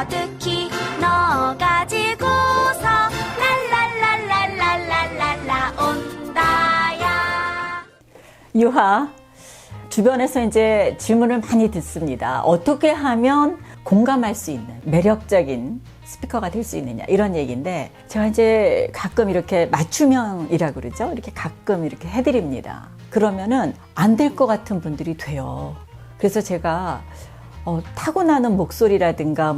가득히 넣어 가지고서 랄랄랄랄랄랄랄라 온다야. 유하, 주변에서 이제 질문을 많이 듣습니다. 어떻게 하면 공감할 수 있는 매력적인 스피커가 될 수 있느냐, 이런 얘기인데, 제가 이제 가끔 이렇게 맞춤형이라고 그러죠. 이렇게 가끔 이렇게 해드립니다. 그러면은 안 될 것 같은 분들이 돼요. 그래서 제가 타고나는 목소리라든가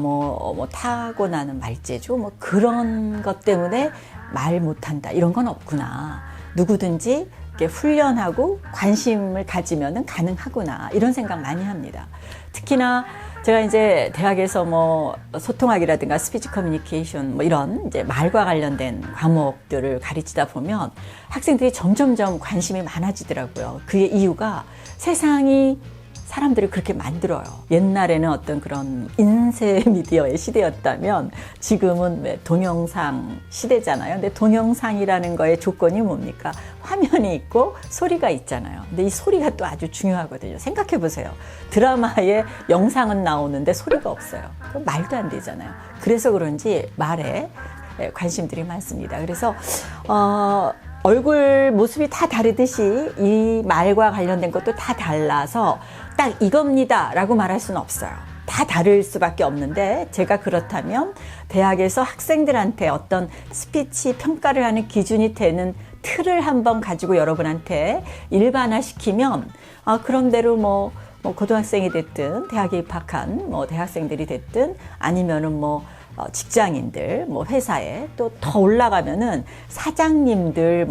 타고나는 말재주 그런 것 때문에 말 못한다, 이런 건 없구나. 누구든지 이렇게 훈련하고 관심을 가지면은 가능하구나, 이런 생각 많이 합니다. 특히나 제가 이제 대학에서 소통학이라든가 스피치 커뮤니케이션 이런 이제 말과 관련된 과목들을 가르치다 보면 학생들이 점점점 관심이 많아지더라고요. 그의 이유가 세상이 사람들을 그렇게 만들어요. 옛날에는 어떤 그런 인쇄 미디어의 시대였다면 지금은 동영상 시대잖아요. 근데 동영상이라는 거의 조건이 뭡니까? 화면이 있고 소리가 있잖아요. 근데 이 소리가 또 아주 중요하거든요. 생각해 보세요. 드라마에 영상은 나오는데 소리가 없어요. 그럼 말도 안 되잖아요. 그래서 그런지 말에 관심들이 많습니다. 그래서 얼굴 모습이 다 다르듯이 이 말과 관련된 것도 다 달라서 딱 이겁니다 라고 말할 수는 없어요. 다 다를 수밖에 없는데, 제가 그렇다면 대학에서 학생들한테 어떤 스피치 평가를 하는 기준이 되는 틀을 한번 가지고 여러분한테 일반화시키면 그런 대로 고등학생이 됐든 대학에 입학한 대학생들이 됐든 아니면은 직장인들, 회사에 또 더 올라가면은 사장님들,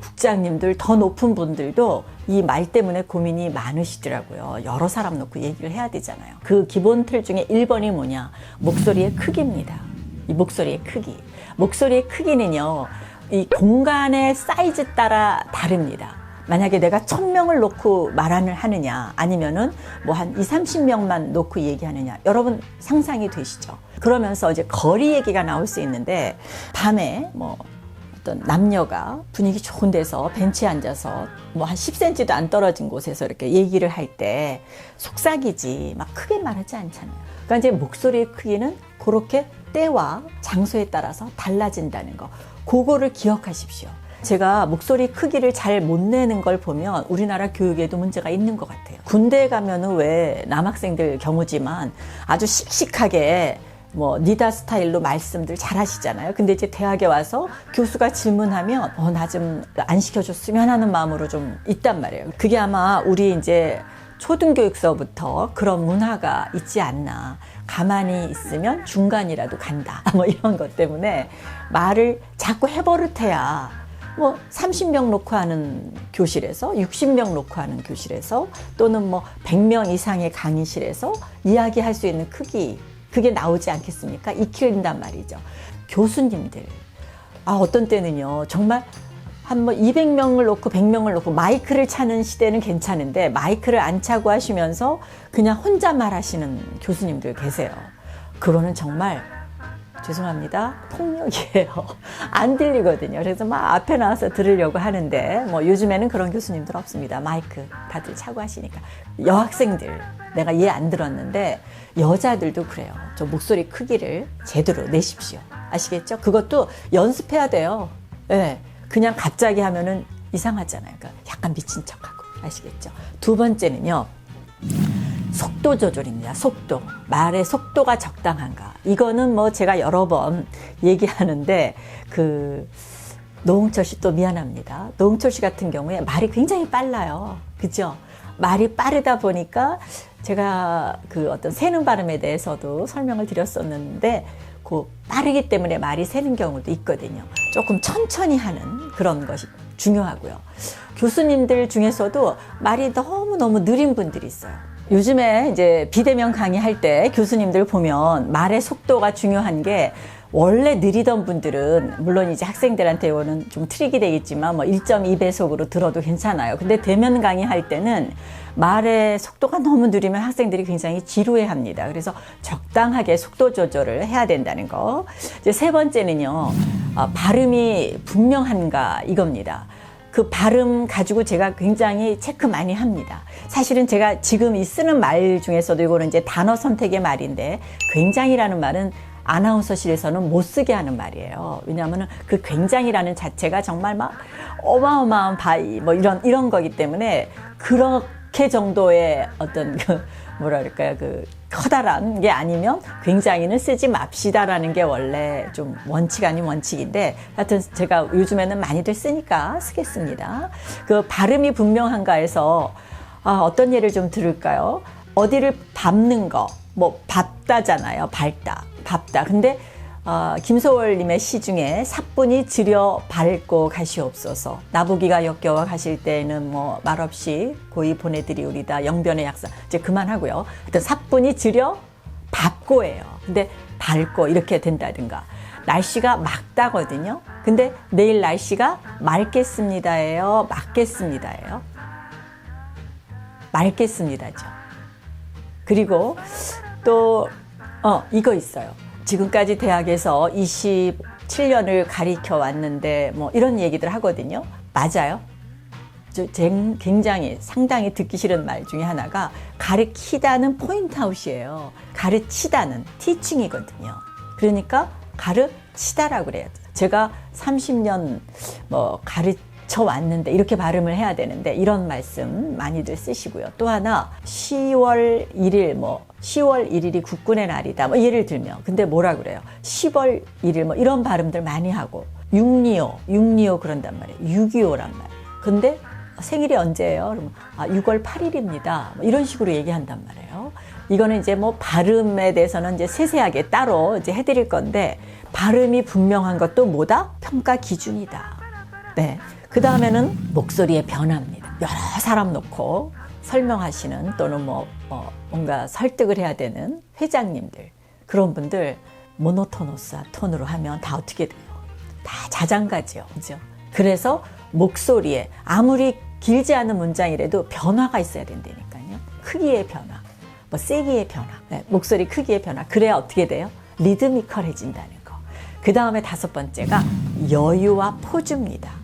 국장님들, 더 높은 분들도 이 말 때문에 고민이 많으시더라고요. 여러 사람 놓고 얘기를 해야 되잖아요. 그 기본 틀 중에 1번이 뭐냐? 목소리의 크기입니다. 이 목소리의 크기. 목소리의 크기는요, 이 공간의 사이즈 따라 다릅니다. 만약에 내가 1000명을 놓고 말을 하느냐, 아니면은 한 20-30명만 놓고 얘기하느냐, 여러분 상상이 되시죠? 그러면서 이제 거리 얘기가 나올 수 있는데, 밤에 어떤 남녀가 분위기 좋은 데서 벤치에 앉아서 한 10cm도 안 떨어진 곳에서 이렇게 얘기를 할 때 속삭이지 막 크게 말하지 않잖아요. 그러니까 이제 목소리의 크기는 그렇게 때와 장소에 따라서 달라진다는 거, 그거를 기억하십시오. 제가 목소리 크기를 잘 못 내는 걸 보면 우리나라 교육에도 문제가 있는 것 같아요. 군대에 가면은 왜 남학생들 경우지만 아주 씩씩하게 니다 스타일로 말씀들 잘 하시잖아요. 근데 이제 대학에 와서 교수가 질문하면 나 좀 안 시켜줬으면 하는 마음으로 좀 있단 말이에요. 그게 아마 우리 이제 초등교육서부터 그런 문화가 있지 않나. 가만히 있으면 중간이라도 간다. 이런 것 때문에 말을 자꾸 해버릇해야 30명 놓고 하는 교실에서, 60명 놓고 하는 교실에서, 또는 100명 이상의 강의실에서 이야기할 수 있는 크기, 그게 나오지 않겠습니까? 익힌단 말이죠. 교수님들, 어떤 때는요, 정말 한 200명을 놓고 100명을 놓고 마이크를 차는 시대는 괜찮은데, 마이크를 안 차고 하시면서 그냥 혼자 말하시는 교수님들 계세요. 그거는 정말 죄송합니다, 폭력이에요. 안 들리거든요. 그래서 막 앞에 나와서 들으려고 하는데 요즘에는 그런 교수님들 없습니다. 마이크 다들 차고 하시니까. 여학생들, 내가 이해 안 들었는데 여자들도 그래요. 저 목소리 크기를 제대로 내십시오. 아시겠죠? 그것도 연습해야 돼요. 네. 그냥 갑자기 하면은 이상하잖아요. 그러니까 약간 미친 척하고. 아시겠죠? 두 번째는요, 속도 조절입니다. 속도. 말의 속도가 적당한가. 이거는 제가 여러 번 얘기하는데, 노홍철 씨 또 미안합니다. 노홍철 씨 같은 경우에 말이 굉장히 빨라요. 그죠? 말이 빠르다 보니까 제가 어떤 새는 발음에 대해서도 설명을 드렸었는데, 빠르기 때문에 말이 새는 경우도 있거든요. 조금 천천히 하는 그런 것이 중요하고요. 교수님들 중에서도 말이 너무너무 느린 분들이 있어요. 요즘에 이제 비대면 강의할 때 교수님들 보면 말의 속도가 중요한 게, 원래 느리던 분들은 물론 이제 학생들한테 이거는 좀 트릭이 되겠지만 1.2배속으로 들어도 괜찮아요. 근데 대면 강의할 때는 말의 속도가 너무 느리면 학생들이 굉장히 지루해합니다. 그래서 적당하게 속도 조절을 해야 된다는 거. 이제 세 번째는요, 발음이 분명한가, 이겁니다. 그 발음 가지고 제가 굉장히 체크 많이 합니다. 사실은 제가 지금 이 쓰는 말 중에서도 이거는 이제 단어 선택의 말인데 굉장히라는 말은 아나운서실에서는 못 쓰게 하는 말이에요. 왜냐하면 그 굉장히라는 자체가 정말 막 어마어마한 바위 뭐 이런 거기 때문에 그렇게 정도의 어떤 그 뭐라 그럴까요? 그 커다란 게 아니면 굉장히는 쓰지 맙시다라는 게 원래 좀 원칙 아닌 원칙인데 하여튼 제가 요즘에는 많이들 쓰니까 쓰겠습니다. 그 발음이 분명한가 해서 어떤 예를 좀 들을까요? 어디를 밟는 거, 뭐 밟다잖아요. 밟다. 근데 김소월님의 시 중에 사뿐히 들여 밟고 가시옵소서. 나부기가 역겨워 가실 때는 뭐 말없이 고이 보내드리오리다. 영변의 약사. 이제 그만하고요. 일단 사뿐히 들여 밟고예요. 근데 밟고 이렇게 된다든가. 날씨가 맑다거든요. 근데 내일 날씨가 맑겠습니다예요. 맑겠습니다예요. 맑겠습니다죠. 그리고 또 이거 있어요. 지금까지 대학에서 27년을 가리켜 왔는데 뭐 이런 얘기들 하거든요. 맞아요. 굉장히 상당히 듣기 싫은 말 중에 하나가 가르치다는 포인트아웃이에요. 가르치다는 티칭이거든요. 그러니까 가르치다라고 그래요. 제가 30년 뭐 가르쳐 왔는데 이렇게 발음을 해야 되는데 이런 말씀 많이들 쓰시고요. 또 하나 10월 1일 10월 1일이 국군의 날이다. 뭐 예를 들면 근데 뭐라 그래요? 10월 1일 뭐 이런 발음들 많이 하고 625 그런단 말이에요. 6.25란 말. 근데 생일이 언제예요? 그러면 6월 8일입니다. 뭐 이런 식으로 얘기한단 말이에요. 이거는 이제 뭐 발음에 대해서는 이제 세세하게 따로 이제 해드릴 건데 발음이 분명한 것도 뭐다? 평가 기준이다. 네. 그 다음에는 목소리의 변화입니다. 여러 사람 놓고 설명하시는 또는 뭔가 설득을 해야 되는 회장님들 그런 분들 모노토너스한 톤으로 하면 다 어떻게 돼요? 다 자장가죠. 그죠? 그래서 목소리에 아무리 길지 않은 문장이라도 변화가 있어야 된다니까요. 크기의 변화, 뭐 세기의 변화, 네, 목소리 크기의 변화. 그래야 어떻게 돼요? 리드미컬해진다는 거. 그 다음에 5번째가 여유와 포즈입니다.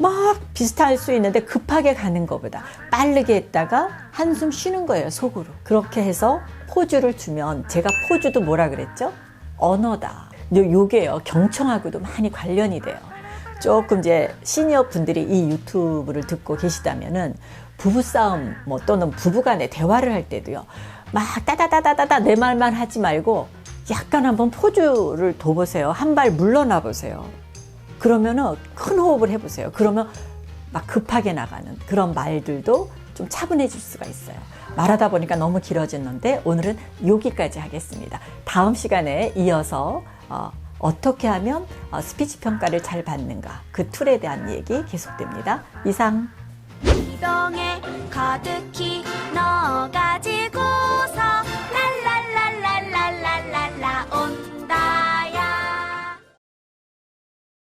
막 비슷할 수 있는데 급하게 가는 것보다 빠르게 했다가 한숨 쉬는 거예요, 속으로. 그렇게 해서 포즈를 주면 제가 포즈도 뭐라 그랬죠? 언어다. 요게요, 경청하고도 많이 관련이 돼요. 조금 이제 시니어 분들이 이 유튜브를 듣고 계시다면은 부부싸움 또는 부부간에 대화를 할 때도요, 막 따다다다다다 내 말만 하지 말고 약간 한번 포즈를 둬보세요. 한 발 물러나 보세요. 그러면은 큰 호흡을 해보세요. 그러면 막 급하게 나가는 그런 말들도 좀 차분해질 수가 있어요. 말하다 보니까 너무 길어졌는데 오늘은 여기까지 하겠습니다. 다음 시간에 이어서 어떻게 하면 스피치 평가를 잘 받는가 그 툴에 대한 얘기 계속됩니다. 이상. 이동에 가득히